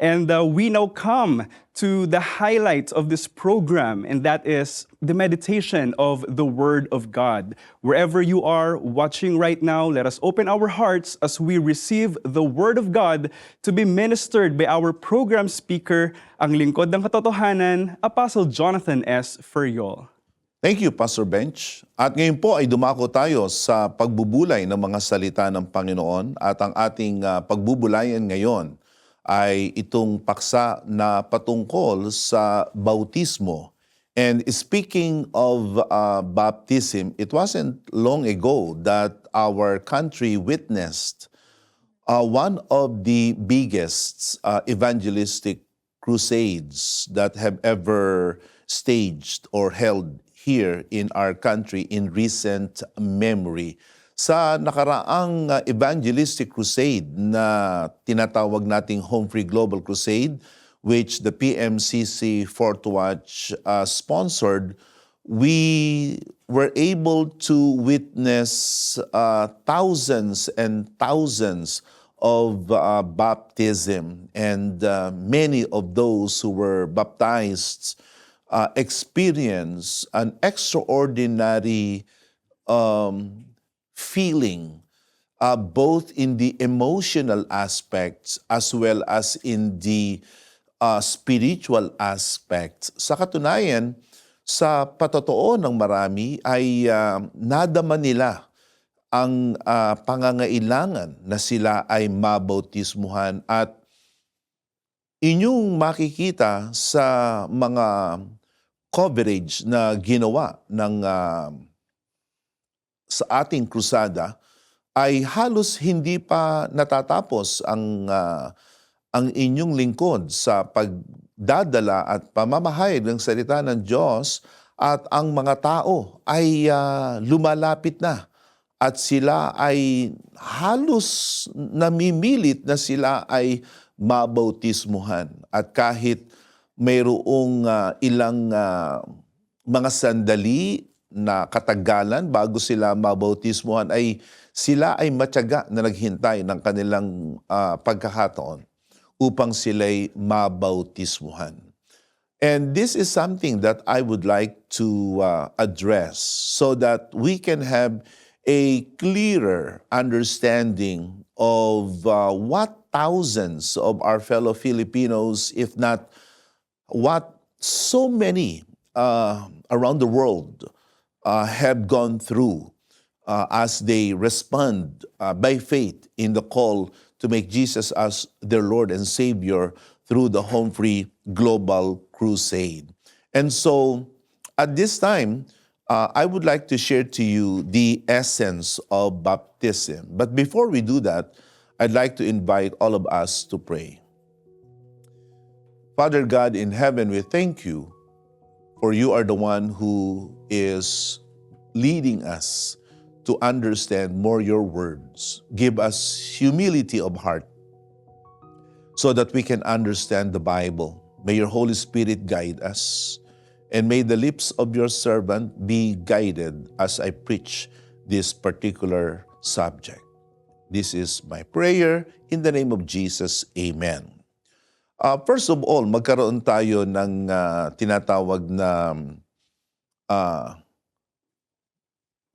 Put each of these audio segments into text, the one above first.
And we now come to the highlight of this program, and that is the meditation of the Word of God. Wherever you are watching right now, let us open our hearts as we receive the Word of God to be ministered by our program speaker, ang lingkod ng katotohanan, Apostle Jonathan S. Furiol. Thank you, Pastor Bench. At ngayon po ay dumako tayo sa pagbubulay ng mga salita ng Panginoon at ang ating pagbubulayan ngayon ay itong paksa na patungkol sa bautismo. And speaking of baptism, it wasn't long ago that our country witnessed one of the biggest evangelistic crusades that have ever staged or held here in our country in recent memory. Sa nakaraang evangelistic crusade na tinatawag nating Home Free Global Crusade, which the PMCC Fourth Watch sponsored, we were able to witness thousands and thousands of baptism, and many of those who were baptized experience an extraordinary feeling, both in the emotional aspects as well as in the spiritual aspects. Sa katunayan, sa patotoo ng marami ay nadama nila ang pangangailangan na sila ay mabautismuhan, at inyong makikita sa mga coverage na ginawa ng sa ating krusada ay halos hindi pa natatapos ang inyong lingkod sa pagdadala at pamamahayag ng salita ng Diyos, at ang mga tao ay lumalapit na at sila ay halos namimilit na sila ay mabautismuhan. At kahit mayroong ilang mga sandali na katagalan bago sila mabautismuhan, ay sila ay matyaga na naghintay ng kanilang pagkakataon upang sila'y mabautismuhan. And this is something that I would like to address so that we can have a clearer understanding of what thousands of our fellow Filipinos, if not what so many around the world have gone through as they respond by faith in the call to make Jesus as their Lord and Savior through the Home Free Global Crusade. And so at this time, I would like to share to you the essence of baptism. But before we do that, I'd like to invite all of us to pray. Father God in heaven, we thank you, for you are the one who is leading us to understand more your words. Give us humility of heart so that we can understand the Bible. May your Holy Spirit guide us, and may the lips of your servant be guided as I preach this particular subject. This is my prayer in the name of Jesus. Amen. First of all, magkaroon tayo ng tinatawag na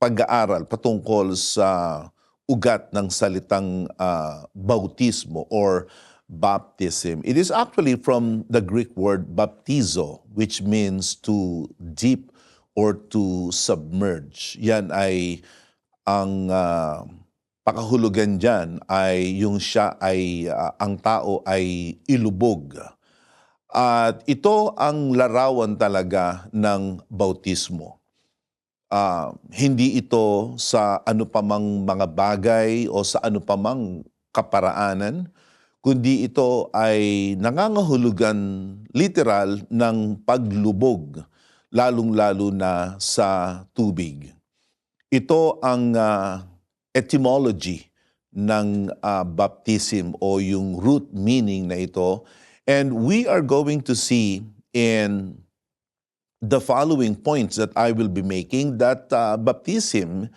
pag-aaral patungkol sa ugat ng salitang bautismo or baptism. It is actually from the Greek word baptizo, which means to dip or to submerge. Yan ay ang pakahulugan dyan ay yung siya ay ang tao ay ilubog. At ito ang larawan talaga ng bautismo. Hindi ito sa ano pamang mga bagay o sa ano pamang kaparaanan, kundi ito ay nangangahulugan literal ng paglubog, lalong-lalo na sa tubig. Ito ang etymology ng baptism o yung root meaning na ito. And we are going to see in the following points that I will be making that baptism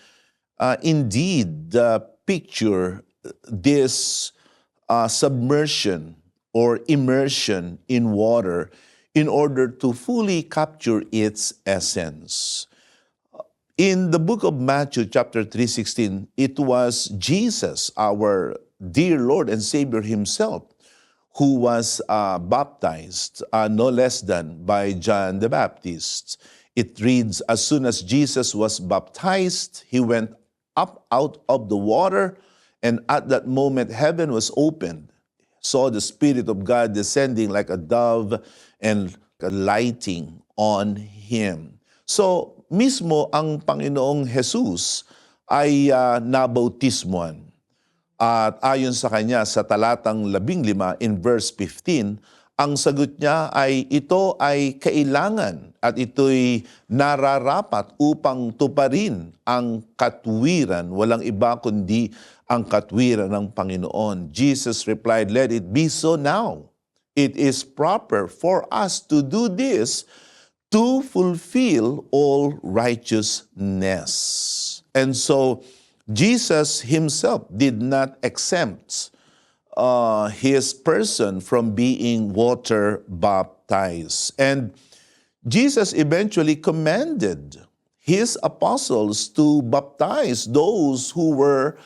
indeed picture this submersion or immersion in water in order to fully capture its essence. In the book of Matthew chapter 3:16, it was Jesus, our dear Lord and Savior himself, who was baptized, no less than by John the Baptist. It reads, as soon as Jesus was baptized, he went up out of the water, and at that moment heaven was opened. Saw the Spirit of God descending like a dove and lighting on him. So, mismo ang Panginoong Jesus ay nabautismuhan. At ayon sa kanya sa talatang 15 in verse 15, ang sagot niya ay ito ay kailangan at ito'y nararapat upang tuparin ang katwiran. Walang iba kundi ang katwiran ng Panginoon. Jesus replied, let it be so now. It is proper for us to do this to fulfill all righteousness. And so, Jesus himself did not exempt his person from being water baptized. And Jesus eventually commanded his apostles to baptize those who were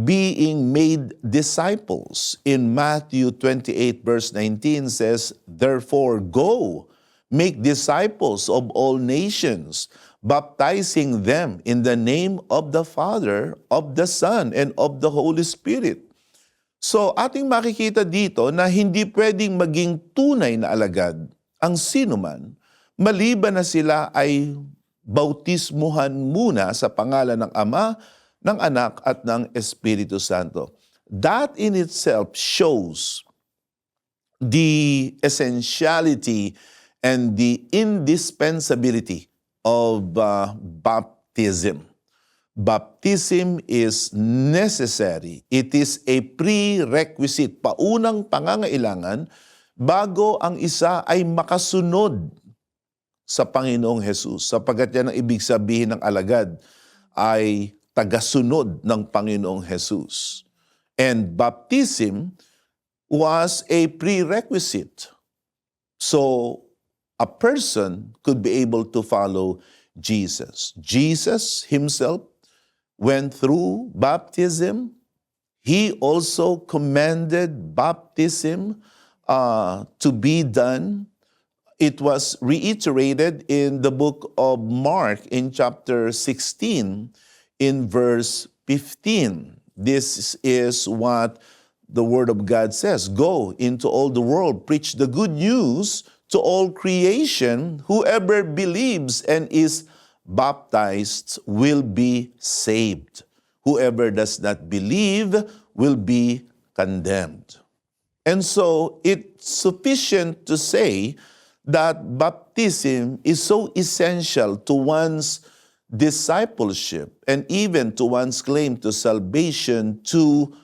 being made disciples. In Matthew 28 verse 19 says, therefore go, make disciples of all nations, baptizing them in the name of the Father, of the Son, and of the Holy Spirit. So ating makikita dito na hindi pwedeng maging tunay na alagad ang sinuman maliban na sila ay bautismuhan muna sa pangalan ng Ama, ng Anak at ng Espiritu Santo. That in itself shows the essentiality and the indispensability of baptism. Baptism is necessary. It is a prerequisite, paunang pangangailangan bago ang isa ay makasunod sa Panginoong Jesus. Sapagkat yan ang ibig sabihin ng alagad ay tagasunod ng Panginoong Jesus. And baptism was a prerequisite. So, a person could be able to follow Jesus. Jesus himself went through baptism. He also commanded baptism to be done. It was reiterated in the book of Mark in chapter 16 in verse 15. This is what the Word of God says. Go into all the world, preach the good news to all creation. Whoever believes and is baptized will be saved. Whoever does not believe will be condemned. And so it's sufficient to say that baptism is so essential to one's discipleship and even to one's claim to salvation to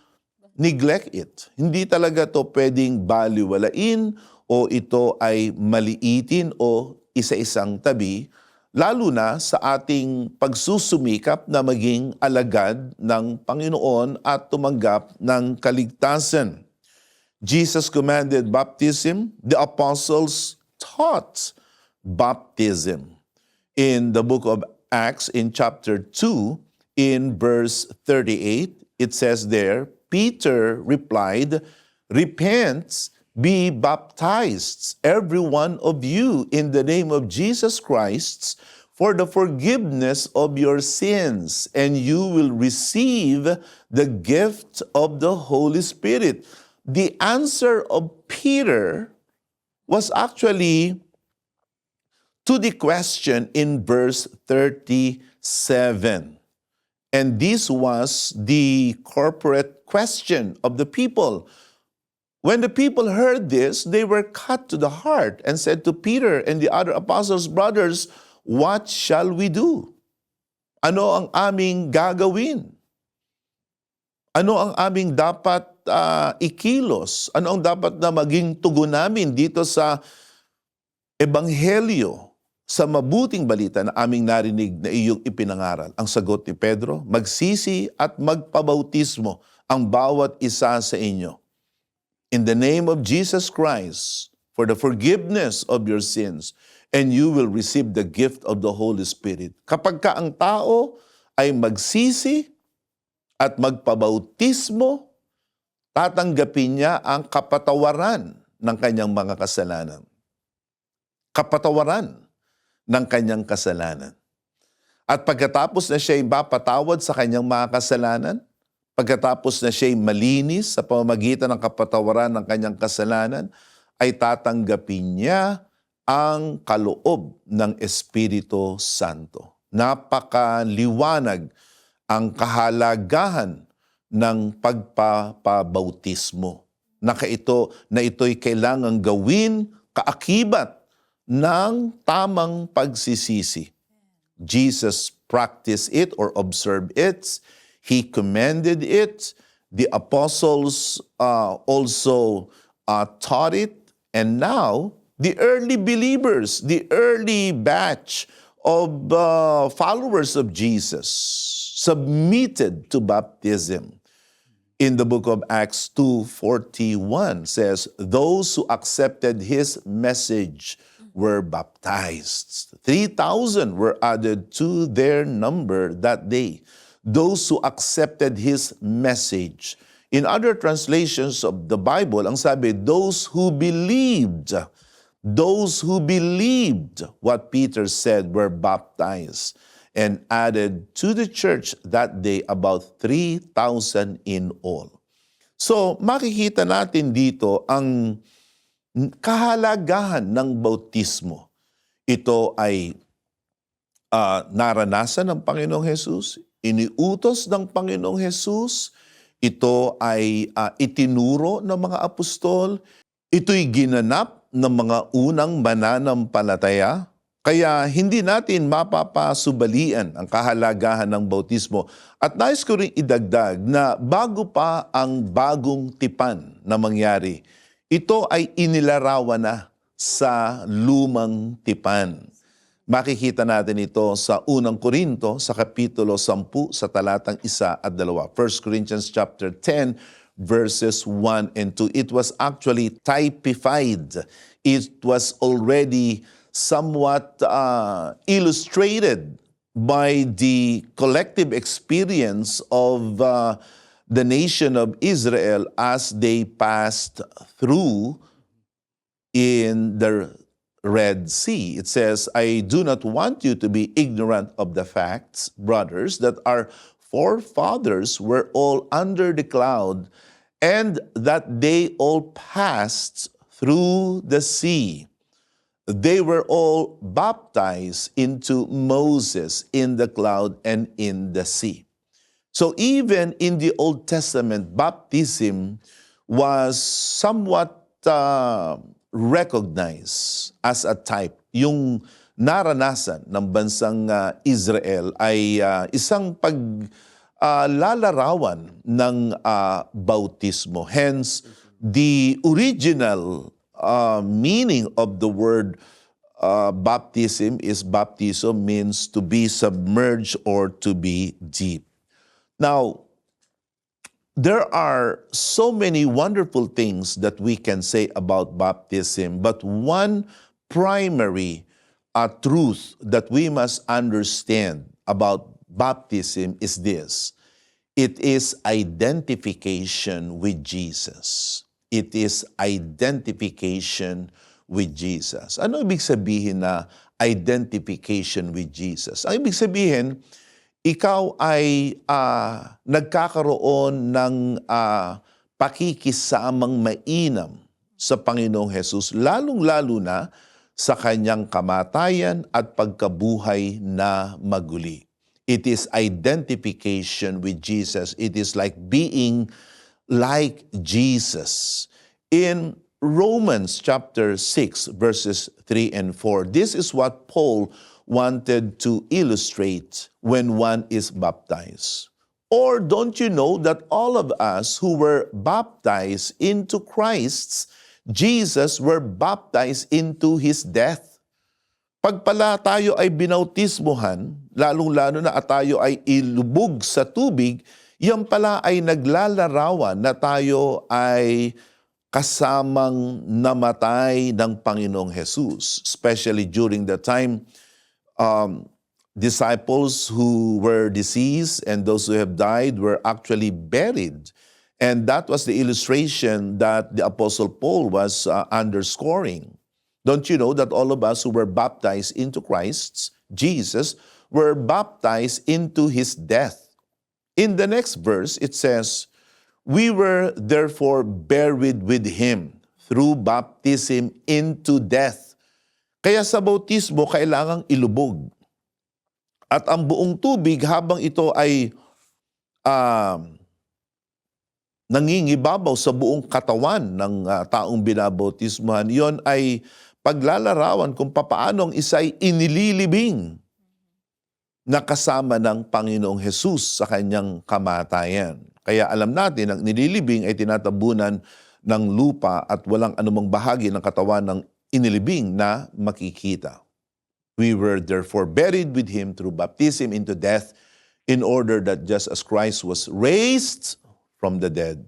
neglect it. Hindi talaga to pwedeng baliwalain o ito ay maliitin o isa-isang tabi, lalo na sa ating pagsusumikap na maging alagad ng Panginoon at tumanggap ng kaligtasan. Jesus commanded baptism. The apostles taught baptism. In the book of Acts, in chapter 2, in verse 38, it says there, Peter replied, repent, be baptized, every one of you, in the name of Jesus Christ, for the forgiveness of your sins, and you will receive the gift of the Holy Spirit. The answer of Peter was actually to the question in verse 37. And this was the corporate question of the people. When the people heard this, they were cut to the heart and said to Peter and the other apostles, brothers, what shall we do? Ano ang aming gagawin? Ano ang aming dapat ikilos? Ano ang dapat na maging tugon namin dito sa Ebanghelyo, sa mabuting balita na aming narinig na iyong ipinangaral? Ang sagot ni Pedro, magsisi at magpabautismo ang bawat isa sa inyo in the name of Jesus Christ for the forgiveness of your sins, and you will receive the gift of the Holy Spirit. Kapag ka ang tao ay magsisi at magpabautismo, tatanggapin niya ang kapatawaran ng kanyang mga kasalanan. Kapatawaran ng kanyang kasalanan. At pagkatapos na siya'y mapatawad sa kanyang mga kasalanan, pagkatapos na siya'y malinis sa pamamagitan ng kapatawaran ng kanyang kasalanan, ay tatanggapin niya ang kaloob ng Espiritu Santo. Napakaliwanag ang kahalagahan ng pagpapabautismo na ito'y kailangang gawin kaakibat ng tamang pagsisisi. Jesus practiced it or observed it. He commended it. The apostles also taught it. And now, the early believers, the early batch of followers of Jesus submitted to baptism. In the book of Acts 2:41 says, those who accepted his message were baptized. 3,000 were added to their number that day. Those who accepted his message. In other translations of the Bible, ang sabi, those who believed what Peter said were baptized and added to the church that day about 3,000 in all. So, makikita natin dito ang kahalagahan ng bautismo. Ito ay naranasan ng Panginoong Hesus, iniutos ng Panginoong Hesus, ito ay itinuro ng mga apostol, ito'y ginanap ng mga unang mananampalataya, kaya hindi natin mapapasubalian ang kahalagahan ng bautismo. At nais ko rin idagdag na bago pa ang bagong tipan na mangyari, ito ay inilarawan na sa lumang tipan. Makikita natin ito sa unang Korinto, sa kapitulo 10, sa talatang 1 at 2. 1 Corinthians chapter 10, verses 1 and 2. It was actually typified. It was already somewhat illustrated by the collective experience of the nation of Israel as they passed through in the Red Sea. It says, I do not want you to be ignorant of the facts, brothers, that our forefathers were all under the cloud and that they all passed through the sea. They were all baptized into Moses in the cloud and in the sea. So even in the Old Testament, baptism was somewhat recognized as a type. Yung naranasan ng bansang Israel ay isang paglalarawan ng bautismo. Hence, the original meaning of the word baptism is baptizo means to be submerged or to be deep. Now, there are so many wonderful things that we can say about baptism, but one primary truth that we must understand about baptism is this. It is identification with Jesus. It is identification with Jesus. Ano ibig sabihin na identification with Jesus? Ang ibig sabihin, ikaw ay nagkakaroon ng pakikisamang mainam sa Panginoong Hesus, lalong-lalo na sa kanyang kamatayan at pagkabuhay na maguli. It is identification with Jesus. It is like being like Jesus. In Romans chapter 6, verses 3 and 4, this is what Paul wanted to illustrate when one is baptized. Or don't you know that all of us who were baptized into Christ Jesus were baptized into His death? Pag pala tayo ay binautismuhan, lalong-lalo na at tayo ay ilubog sa tubig, yan pala ay naglalarawan na tayo ay kasamang namatay ng Panginoong Jesus, especially during the time disciples who were deceased and those who have died were actually buried. And that was the illustration that the Apostle Paul was underscoring. Don't you know that all of us who were baptized into Christ Jesus were baptized into his death? In the next verse, it says, "We were therefore buried with him through baptism into death." Kaya sa bautismo, kailangang ilubog. At ang buong tubig, habang ito ay nangingibabaw sa buong katawan ng taong binabautismohan, yon ay paglalarawan kung papaano ang isa'y inililibing na kasama ng Panginoong Jesus sa kanyang kamatayan. Kaya alam natin, ang nililibing ay tinatabunan ng lupa at walang anumang bahagi ng katawan ng inilibing na makikita. We were therefore buried with him through baptism into death, in order that just as Christ was raised from the dead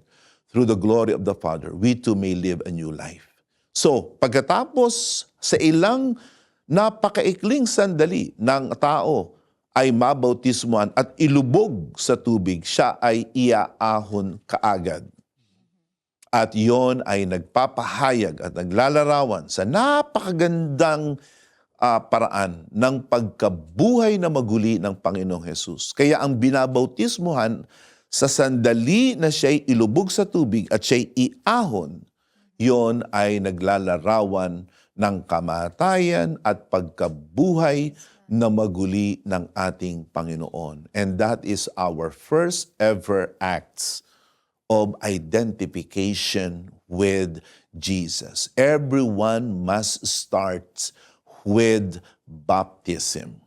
through the glory of the Father, we too may live a new life. So, pagkatapos sa ilang napakaikling sandali ng tao ay mabautismuhan at ilubog sa tubig, siya ay iaahon kaagad. At yon ay nagpapahayag at naglalarawan sa napakagandang paraan ng pagkabuhay na maguli ng Panginoong Jesus. Kaya ang binabautismuhan sa sandali na siya'y ilubog sa tubig at siya'y iahon, yon ay naglalarawan ng kamatayan at pagkabuhay na maguli ng ating Panginoon. And that is our first ever acts of identification with Jesus. Everyone must start with baptism.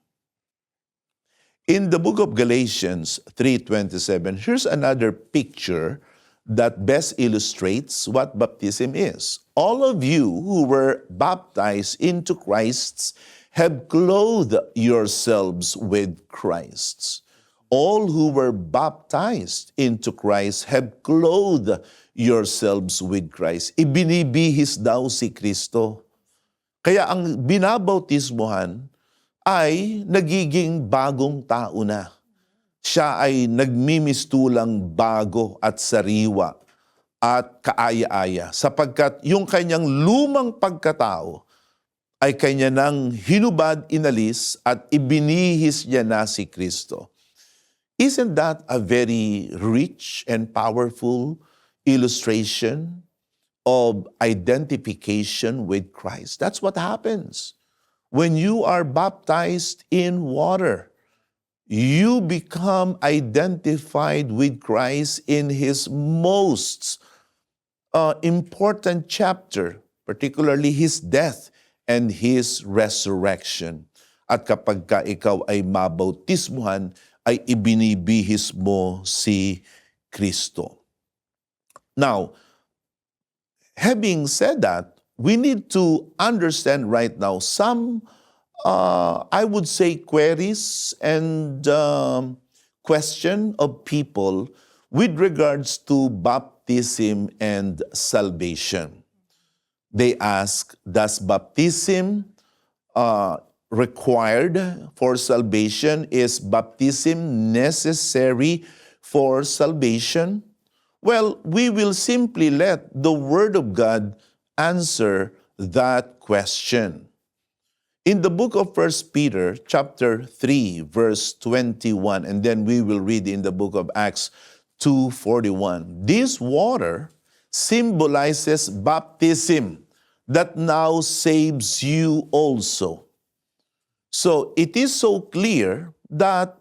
In the book of Galatians 3:27, here's another picture that best illustrates what baptism is. All of you who were baptized into Christ have clothed yourselves with Christ. All who were baptized into Christ have clothed yourselves with Christ. Ibinibihis daw si Kristo. Kaya ang binabautismohan ay nagiging bagong tao na. Siya ay nagmimistulang bago at sariwa at kaaya-aya sapagkat yung kanyang lumang pagkatao ay kanya nang hinubad, inalis at ibinihis niya na si Kristo. Isn't that a very rich and powerful illustration of identification with Christ? That's what happens. When you are baptized in water, you become identified with Christ in his most important chapter, particularly his death and his resurrection. At kapag ka ikaw ay mabautismuhan, ay ibinibihis mo si Kristo. Now, having said that, we need to understand right now some, I would say, queries and question of people with regards to baptism and salvation. They ask, does baptism required for salvation? Is baptism necessary for salvation? Well, we will simply let the Word of God answer that question. In the book of 1 Peter, chapter 3, verse 21, and then we will read in the book of Acts 2:41. This water symbolizes baptism that now saves you also. So it is so clear that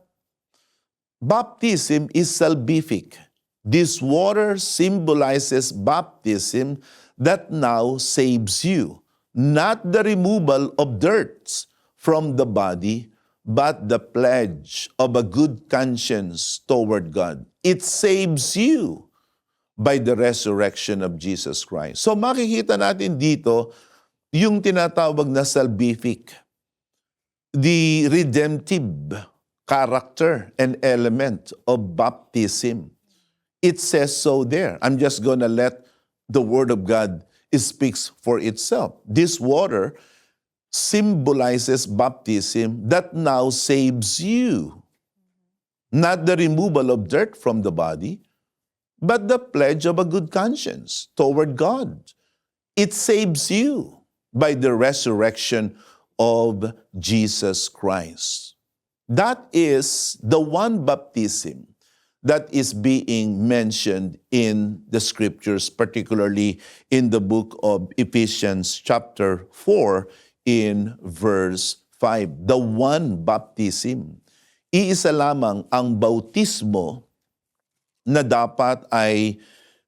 baptism is salvific. This water symbolizes baptism that now saves you, not the removal of dirt from the body, but the pledge of a good conscience toward God. It saves you by the resurrection of Jesus Christ. So makikita natin dito yung tinatawag na salvific, the redemptive character and element of baptism. It says so there. I'm just gonna let the Word of God speaks for itself. This water symbolizes baptism that now saves you. Not the removal of dirt from the body, but the pledge of a good conscience toward God. It saves you by the resurrection of Jesus Christ. That is the one baptism that is being mentioned in the scriptures, particularly in the book of Ephesians chapter 4 in verse 5. The one baptism. Iisa lamang ang bautismo na dapat ay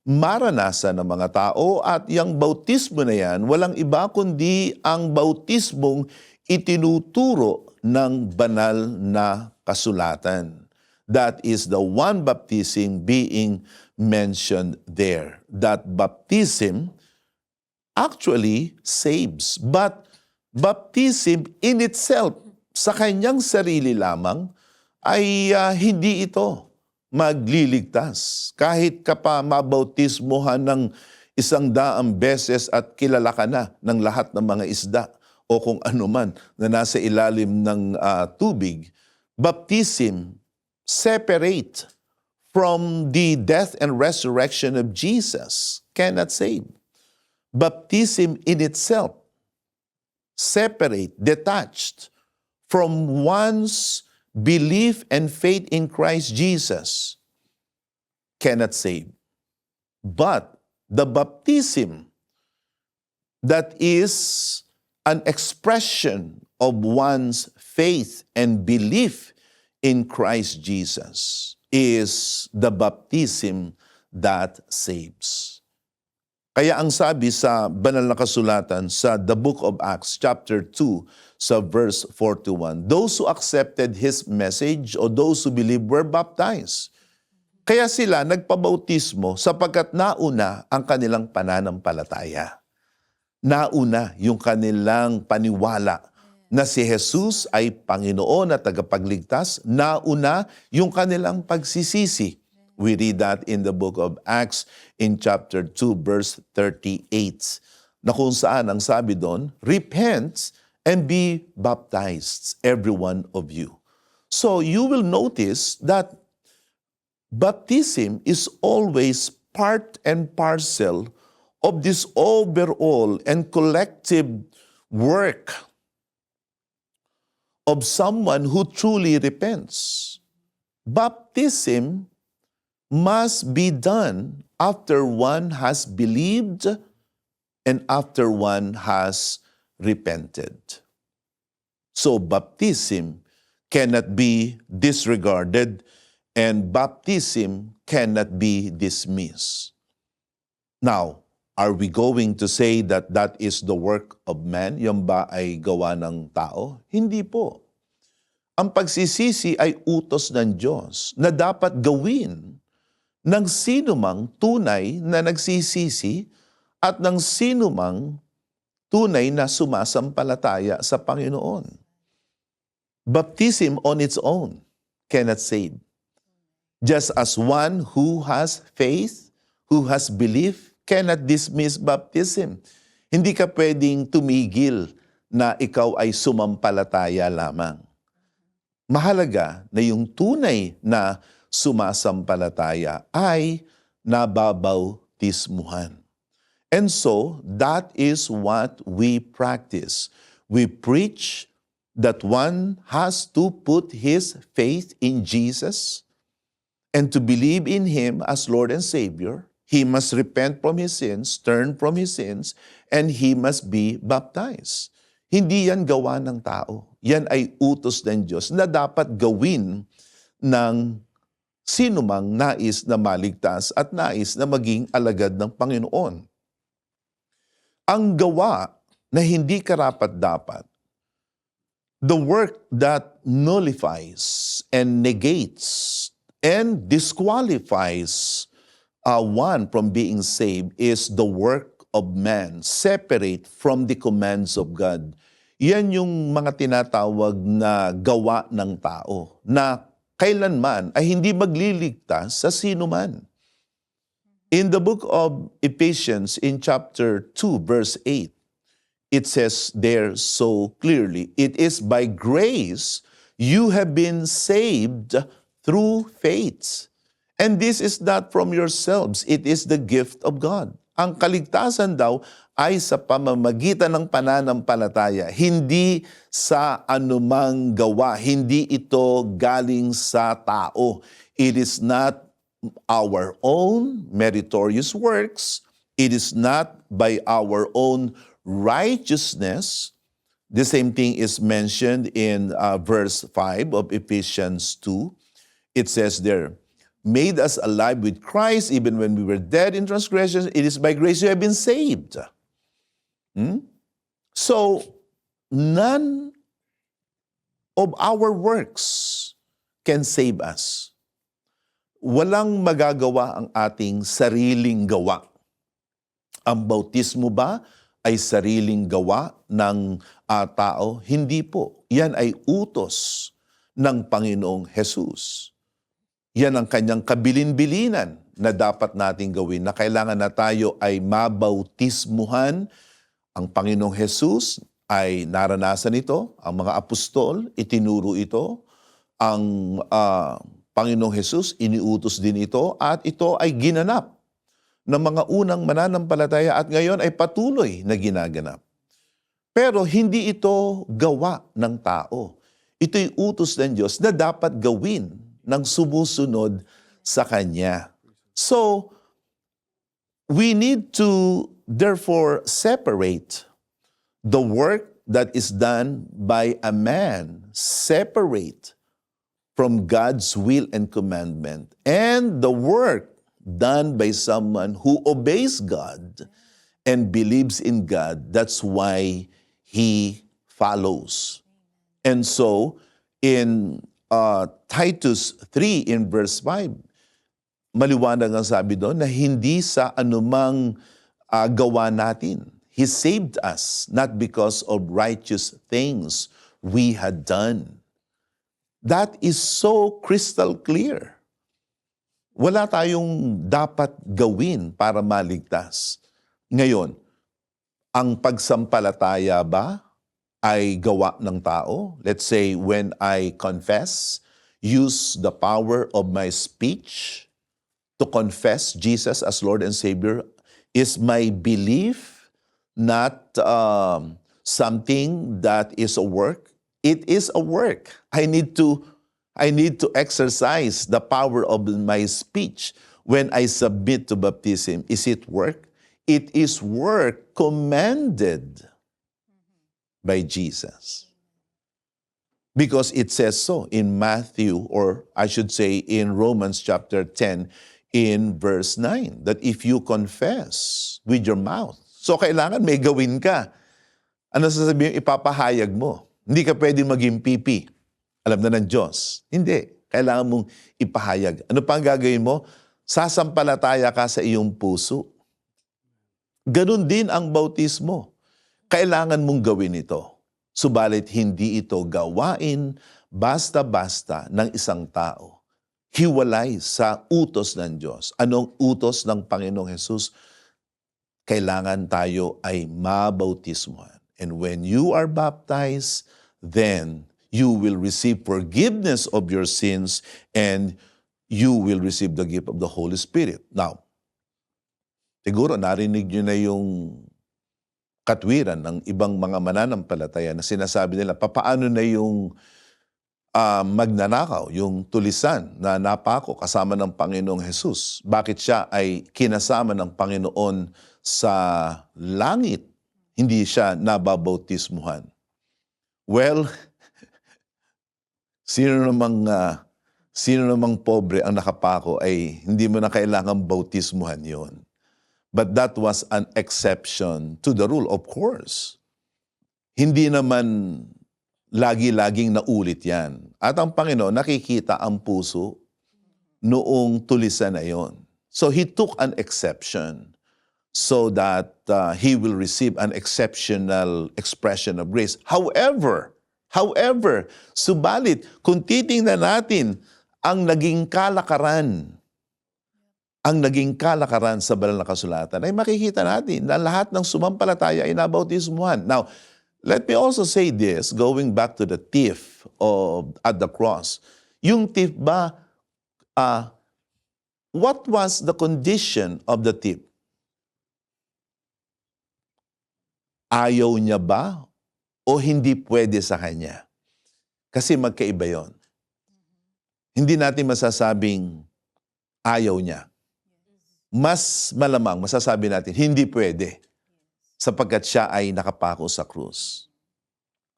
maranasan ng mga tao, at yung bautismo na yan, walang iba kundi ang bautismong itinuturo ng banal na kasulatan. That is the one baptism being mentioned there. That baptism actually saves. But baptism in itself, sa kanyang sarili lamang, ay hindi ito magliligtas. Kahit ka pa mabautismohan ng 100 beses at kilala ka na ng lahat ng mga isda o kung ano man na nasa ilalim ng tubig, baptism separate from the death and resurrection of Jesus cannot save. Baptism in itself, separate, detached from one's belief and faith in Christ Jesus, cannot save. But the baptism that is an expression of one's faith and belief in Christ Jesus is the baptism that saves. Kaya ang sabi sa banal na kasulatan sa the book of Acts chapter 2 sa verse 41, those who accepted His message o those who believed were baptized. Kaya sila nagpabautismo sapagkat nauna ang kanilang pananampalataya. Nauna yung kanilang paniwala na si Jesus ay Panginoon at tagapagligtas. Nauna yung kanilang pagsisisi. We read that in the book of Acts in chapter 2 verse 38. Na kung saan ang sabi doon, repent and be baptized, every one of you. So you will notice that baptism is always part and parcel of this overall and collective work of someone who truly repents. Baptism must be done after one has believed and after one has repented. So baptism cannot be disregarded and baptism cannot be dismissed. Now, are we going to say that that is the work of man? Yan ba ay gawa ng tao? Hindi po. Ang pagsisisi ay utos ng Diyos na dapat gawin ng sinumang tunay na nagsisisi at ng sinumang tunay na sumasampalataya sa Panginoon. Baptism on its own cannot save. Just as one who has faith, who has belief, cannot dismiss baptism. Hindi ka pwedeng tumigil na ikaw ay sumampalataya lamang. Mahalaga na yung tunay na sumasampalataya ay nababautismuhan. And so, that is what we practice. We preach that one has to put his faith in Jesus and to believe in Him as Lord and Savior. He must repent from his sins, turn from his sins, and he must be baptized. Hindi yan gawa ng tao. Yan ay utos ng Diyos na dapat gawin ng sinumang nais na maligtas at nais na maging alagad ng Panginoon. Ang gawa na hindi karapat-dapat, the work that nullifies and negates and disqualifies one from being saved is the work of man, separate from the commands of God. Yan yung mga tinatawag na gawa ng tao na kailanman ay hindi magliligtas sa sino man. In the book of Ephesians, in chapter 2, verse 8, it says there so clearly, it is by grace you have been saved through faith. And this is not from yourselves, it is the gift of God. Ang kaligtasan daw ay sa pamamagitan ng pananampalataya, hindi sa anumang gawa, hindi ito galing sa tao. It is not our own meritorious works. It is not by our own righteousness. The same thing is mentioned in verse 5 of Ephesians 2. It says there, made us alive with Christ even when we were dead in transgressions. It is by grace you have been saved. So, none of our works can save us. Walang magagawa ang ating sariling gawa. Ang bautismo ba ay sariling gawa ng tao? Hindi po. Yan ay utos ng Panginoong Jesus. Yan ang kanyang kabilin-bilinan na dapat nating gawin, na kailangan na tayo ay mabautismuhan. Ang Panginoong Jesus ay naranasan ito, ang mga apostol, itinuro ito, ang Panginoong Jesus, iniutos din ito, at ito ay ginanap ng mga unang mananampalataya at ngayon ay patuloy na ginaganap. Pero hindi ito gawa ng tao. Ito'y utos ng Diyos na dapat gawin ng sumusunod sa Kanya. So, we need to therefore separate the work that is done by a man, separate from God's will and commandment, and the work done by someone who obeys God and believes in God. That's why he follows. And so, in Titus 3 in verse 5, maliwanag ang sabi doon na hindi sa anumang gawa natin. He saved us not because of righteous things we had done. That is so crystal clear. Wala tayong dapat gawin para maligtas. Ngayon, ang pagsampalataya ba ay gawa ng tao? Let's say, when I confess, use the power of my speech to confess Jesus as Lord and Savior, is my belief not something that is a work? It is a work. I need to exercise the power of my speech when I submit to baptism. Is it work? It is work commanded by Jesus. Because it says so in Matthew, or I should say in Romans chapter 10, in verse 9, that if you confess with your mouth, so kailangan may gawin ka. Ano sasabihin? Ipapahayag mo. Hindi ka pwedeng maging pipi. Alam na ng Diyos. Hindi. Kailangan mong ipahayag. Ano pa ang gagawin mo? Sasampalataya ka sa iyong puso. Ganun din ang bautismo. Kailangan mong gawin ito. Subalit hindi ito gawain basta-basta ng isang tao. Hiwalay sa utos ng Diyos. Anong utos ng Panginoong Jesus? Kailangan tayo ay mabautismuhan. And when you are baptized, then you will receive forgiveness of your sins and you will receive the gift of the Holy Spirit. Now, siguro narinig nyo na yung katwiran ng ibang mga mananampalataya na sinasabi nila, papaano na yung magnanakaw, yung tulisan na napako kasama ng Panginoong Jesus? Bakit siya ay kinasama ng Panginoon sa langit? Hindi siya nababautismuhan. Well, sino namang pobre ang nakapako ay hindi mo na kailangang bautismuhan yon. But that was an exception to the rule, of course. Hindi naman lagi-laging naulit yan. At ang Panginoon, nakikita ang puso noong tulisan na yon. So He took an exception so that he will receive an exceptional expression of grace. However, subalit, kung titingnan natin ang naging kalakaran ang naging kalakaran sa banal na kasulatan, ay makikita natin na lahat ng sumampalataya ay nabautismuhan. Now, let me also say this, going back to the thief at the cross. Yung thief ba, what was the condition of the thief? Ayaw niya ba o hindi pwede sa kanya? Kasi magkaiba yon. Hindi natin masasabing ayaw niya. Mas malamang masasabi natin, hindi pwede sapagkat siya ay nakapako sa krus.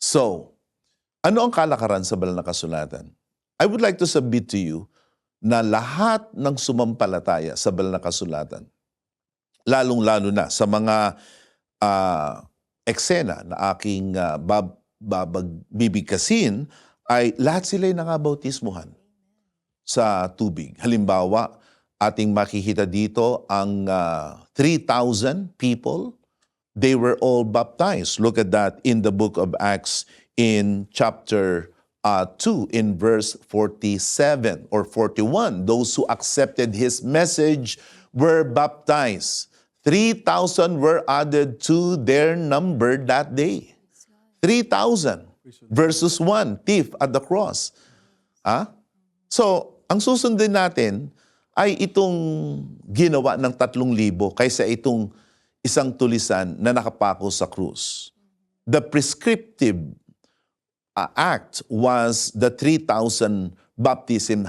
So, ano ang kalakaran sa banal na kasulatan? I would like to submit to you na lahat ng sumampalataya sa banal na kasulatan, lalong-lalo na sa mga eksena na aking bibigkasin, ay lahat sila'y nangabautismuhan sa tubig. Halimbawa, ating makikita dito ang 3,000 people. They were all baptized. Look at that in the book of Acts in chapter 2 in verse 47 or 41. Those who accepted his message were baptized. 3,000 were added to their number that day. 3,000 versus 1 thief at the cross. So, ang susundin natin ay itong ginawa ng 3,000 kaysa itong isang tulisan na nakapako sa krus. The prescriptive act was the 3,000 baptism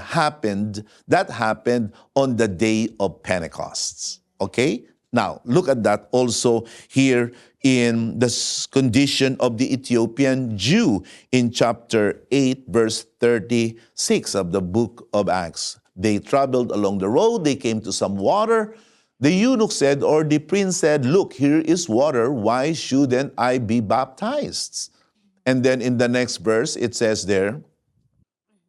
that happened on the day of Pentecost. Okay? Now, look at that also here in the condition of the Ethiopian Jew in chapter 8, verse 36 of the book of Acts. They traveled along the road, they came to some water. The eunuch said, or the prince said, "Look, here is water, why shouldn't I be baptized?" And then in the next verse, it says there,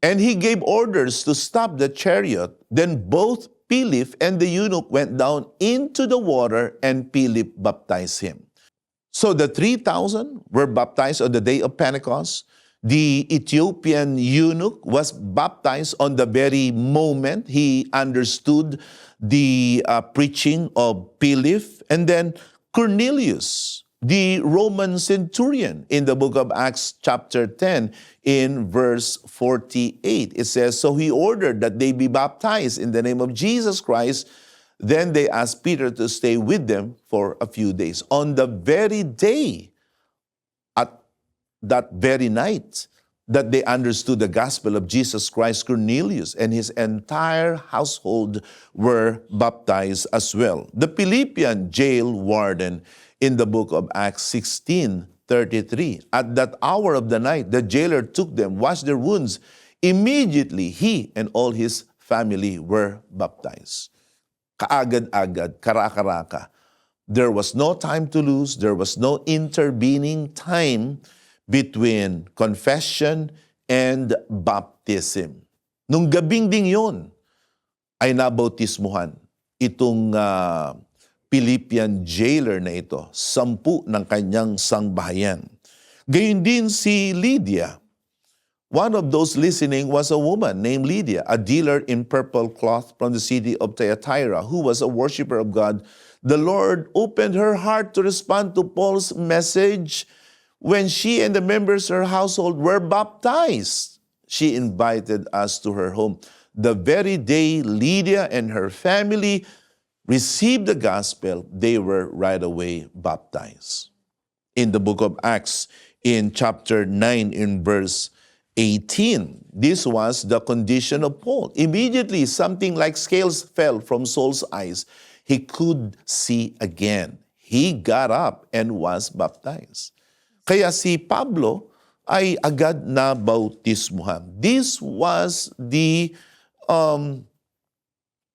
and he gave orders to stop the chariot. Then both Philip and the eunuch went down into the water, and Philip baptized him. So the 3,000 were baptized on the day of Pentecost. The Ethiopian eunuch was baptized on the very moment he understood the preaching of Philip. And then Cornelius, the Roman centurion, in the book of Acts chapter 10 in verse 48. It says, so he ordered that they be baptized in the name of Jesus Christ. Then they asked Peter to stay with them for a few days. On the very day, at that very night, that they understood the gospel of Jesus Christ, Cornelius and his entire household were baptized as well. The Philippian jail warden in the book of Acts 16:33, at that hour of the night, the jailer took them, washed their wounds. Immediately, he and all his family were baptized. Kaagad-agad, kara-karaka. There was no time to lose. There was no intervening time between confession and baptism. Nung gabing ding yun, ay nabautismuhan itong Philippian jailer na ito, 10 ng kanyang sangbahayan. Gayun din si Lydia. One of those listening was a woman named Lydia, a dealer in purple cloth from the city of Thyatira, who was a worshiper of God. The Lord opened her heart to respond to Paul's message. When she and the members of her household were baptized, she invited us to her home. The very day Lydia and her family received the gospel, they were right away baptized. In the book of Acts, in chapter 9, in verse 18, this was the condition of Paul. Immediately, something like scales fell from Saul's eyes. He could see again. He got up and was baptized. Kaya si Pablo ay agad na bautismuhan. This was the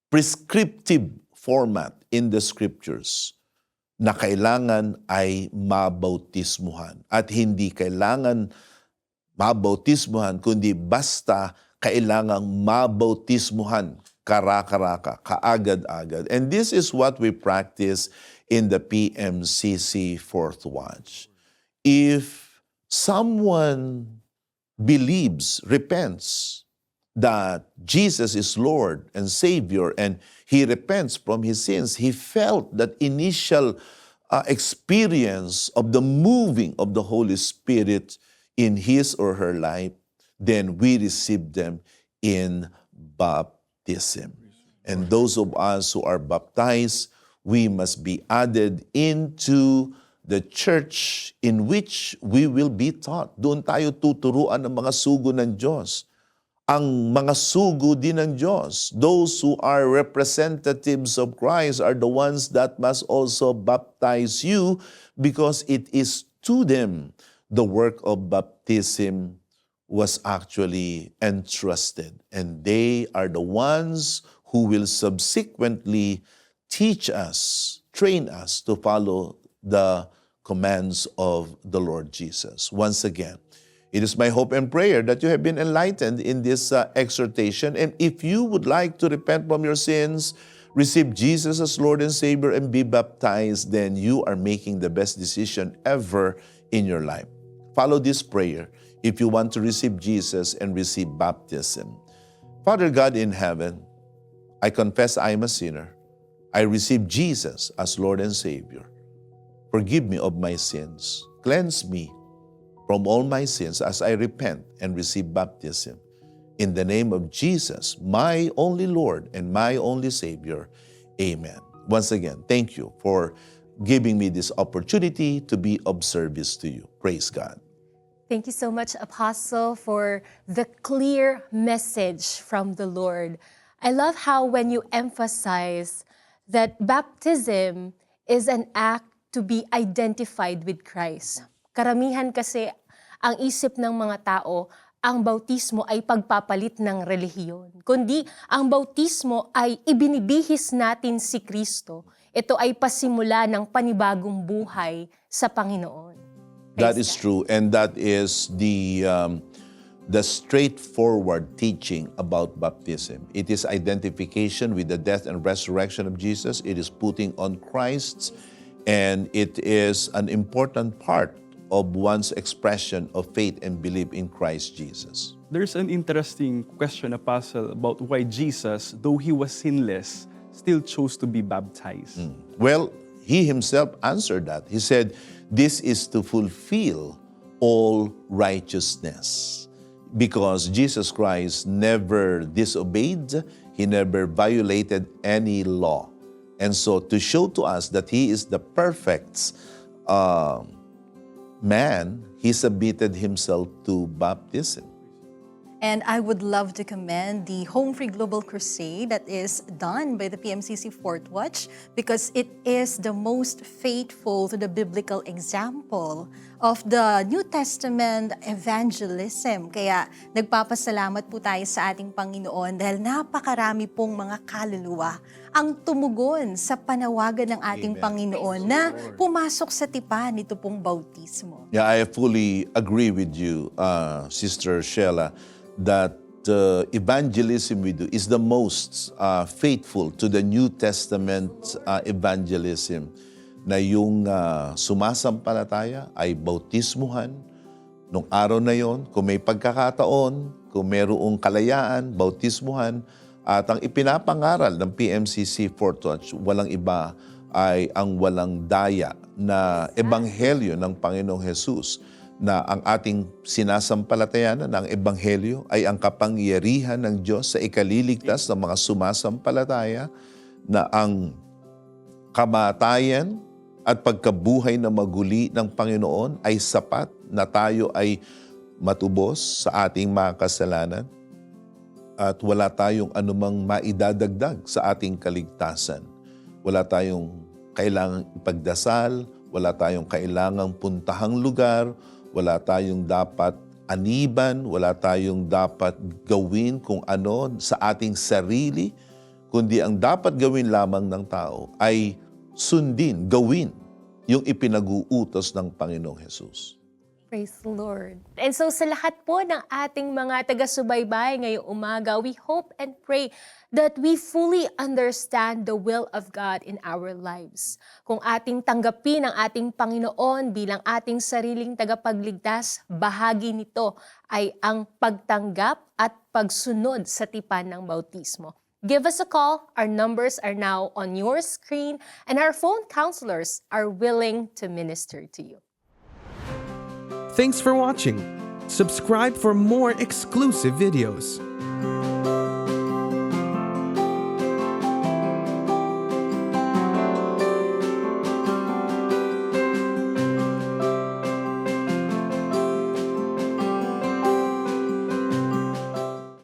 prescriptive format in the scriptures na kailangan ay mabautismuhan. At hindi kailangan mabautismuhan, kundi basta kailangang mabautismuhan, kara-karaka, kaagad-agad. And this is what we practice in the PMCC Fourth Watch. If someone believes, repents, that Jesus is Lord and Savior and he repents from his sins, he felt that initial experience of the moving of the Holy Spirit in his or her life, then we receive them in baptism. And those of us who are baptized, we must be added into the church in which we will be taught. Doon tayo tuturuan ng mga sugo ng Diyos. Ang mga sugo din ng Diyos, those who are representatives of Christ are the ones that must also baptize you because it is to them the work of baptism was actually entrusted. And they are the ones who will subsequently teach us, train us to follow the commands of the Lord Jesus. Once again, it is my hope and prayer that you have been enlightened in this exhortation. And if you would like to repent from your sins, receive Jesus as Lord and Savior, and be baptized, then you are making the best decision ever in your life. Follow this prayer if you want to receive Jesus and receive baptism. Father God in heaven, I confess I am a sinner. I receive Jesus as Lord and Savior. Forgive me of my sins. Cleanse me from all my sins as I repent and receive baptism. In the name of Jesus, my only Lord and my only Savior. Amen. Once again, thank you for giving me this opportunity to be of service to you. Praise God. Thank you so much, Apostle, for the clear message from the Lord. I love how when you emphasize that baptism is an act to be identified with Christ. Karamihan kasi ang isip ng mga tao, ang bautismo ay pagpapalit ng relihiyon. Kundi ang bautismo ay ibinibihis natin si Kristo. Ito ay pasimula ng panibagong buhay sa Panginoon. That is true, and that is the straightforward teaching about baptism. It is identification with the death and resurrection of Jesus. It is putting on Christ, and it is an important part of one's expression of faith and belief in Christ Jesus. There's an interesting question, Apostle, about why Jesus, though he was sinless, still chose to be baptized. Well, he himself answered that. He said, this is to fulfill all righteousness. Because Jesus Christ never disobeyed, he never violated any law. And so to show to us that he is the perfect man, he submitted himself to baptism. And I would love to commend the Home Free Global Crusade that is done by the PMCC Fort Watch because it is the most faithful to the biblical example of the New Testament evangelism. Kaya nagpapasalamat po tayo sa ating Panginoon dahil napakarami pong mga kaluluwa ang tumugon sa panawagan ng ating Amen. Panginoon na pumasok sa tipan nito pong bautismo. Yeah, I fully agree with you, Sister Sheila, that evangelism we do is the most faithful to the New Testament evangelism, na yung sumasampalataya ay bautismuhan. Nung araw na yon, kung may pagkakataon, kung mayroong kalayaan, bautismuhan. At ang ipinapangaral ng PMCC Fort Watch, walang iba ay ang walang daya na ebanghelyo ng Panginoong Jesus, na ang ating sinasampalatayanan ng ebanghelyo ay ang kapangyarihan ng Diyos sa ikaliligtas ng mga sumasampalataya, na ang kamatayan at pagkabuhay na maguli ng Panginoon ay sapat na tayo ay matubos sa ating mga kasalanan at wala tayong anumang maidadagdag sa ating kaligtasan. Wala tayong kailangang ipagdasal, wala tayong kailangang puntahang lugar, wala tayong dapat aniban, wala tayong dapat gawin kung ano sa ating sarili, kundi ang dapat gawin lamang ng tao ay sundin, gawin yung ipinag-uutos ng Panginoong Jesus. Praise the Lord. And so sa lahat po ng ating mga taga-subaybay ngayong umaga, we hope and pray that we fully understand the will of God in our lives. Kung ating tanggapin ang ating Panginoon bilang ating sariling tagapagligtas, bahagi nito ay ang pagtanggap at pagsunod sa tipan ng bautismo. Give us a call. Our numbers are now on your screen, and our phone counselors are willing to minister to you. Thanks for watching. Subscribe for more exclusive videos.